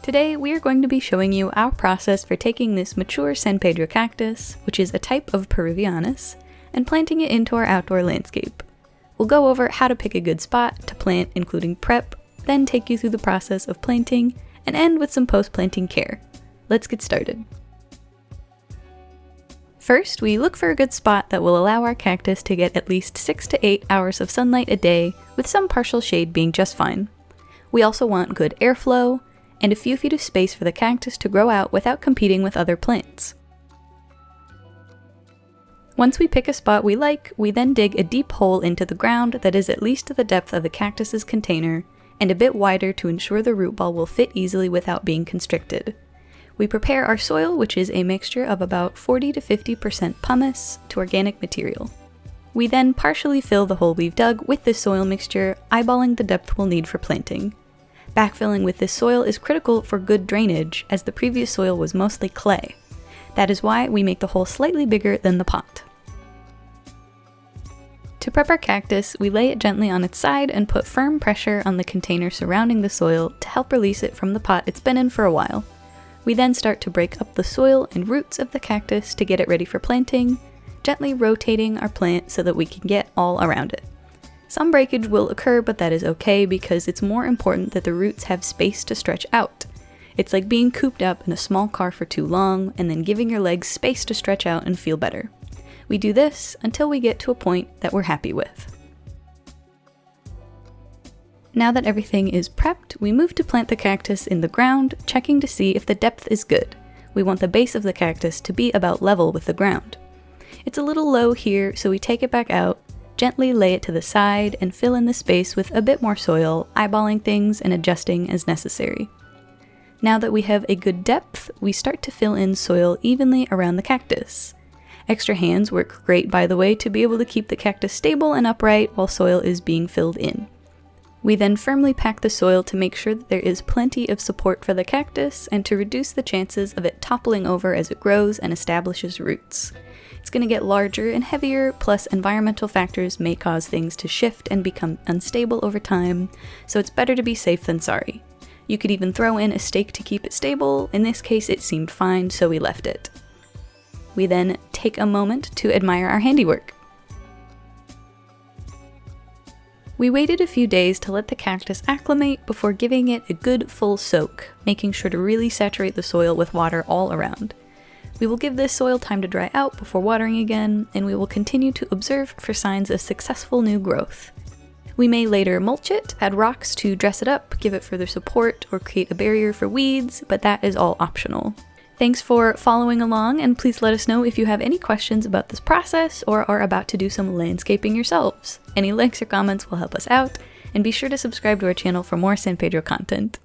Today we are going to be showing you our process for taking this mature San Pedro cactus, which is a type of Peruvianus, and planting it into our outdoor landscape. We'll go over how to pick a good spot to plant, including prep, then take you through the process of planting, and end with some post-planting care. Let's get started. First, we look for a good spot that will allow our cactus to get at least 6 to 8 hours of sunlight a day, with some partial shade being just fine. We also want good airflow, and a few feet of space for the cactus to grow out without competing with other plants. Once we pick a spot we like, we then dig a deep hole into the ground that is at least the depth of the cactus's container, and a bit wider to ensure the root ball will fit easily without being constricted. We prepare our soil, which is a mixture of about 40 to 50% pumice to organic material. We then partially fill the hole we've dug with this soil mixture, eyeballing the depth we'll need for planting. Backfilling with this soil is critical for good drainage, as the previous soil was mostly clay. That is why we make the hole slightly bigger than the pot. To prep our cactus, we lay it gently on its side and put firm pressure on the container surrounding the soil to help release it from the pot it's been in for a while. We then start to break up the soil and roots of the cactus to get it ready for planting, gently rotating our plant so that we can get all around it. Some breakage will occur, but that is okay because it's more important that the roots have space to stretch out. It's like being cooped up in a small car for too long and then giving your legs space to stretch out and feel better. We do this until we get to a point that we're happy with. Now that everything is prepped, we move to plant the cactus in the ground, checking to see if the depth is good. We want the base of the cactus to be about level with the ground. It's a little low here, so we take it back out, gently lay it to the side, and fill in the space with a bit more soil, eyeballing things and adjusting as necessary. Now that we have a good depth, we start to fill in soil evenly around the cactus. Extra hands work great, by the way, to be able to keep the cactus stable and upright while soil is being filled in. We then firmly pack the soil to make sure that there is plenty of support for the cactus and to reduce the chances of it toppling over as it grows and establishes roots. It's going to get larger and heavier, plus environmental factors may cause things to shift and become unstable over time, so it's better to be safe than sorry. You could even throw in a stake to keep it stable. In this case it seemed fine, so we left it. We then take a moment to admire our handiwork. We waited a few days to let the cactus acclimate before giving it a good full soak, making sure to really saturate the soil with water all around. We will give this soil time to dry out before watering again, and we will continue to observe for signs of successful new growth. We may later mulch it, add rocks to dress it up, give it further support, or create a barrier for weeds, but that is all optional. Thanks for following along, and please let us know if you have any questions about this process or are about to do some landscaping yourselves. Any likes or comments will help us out, and be sure to subscribe to our channel for more San Pedro content.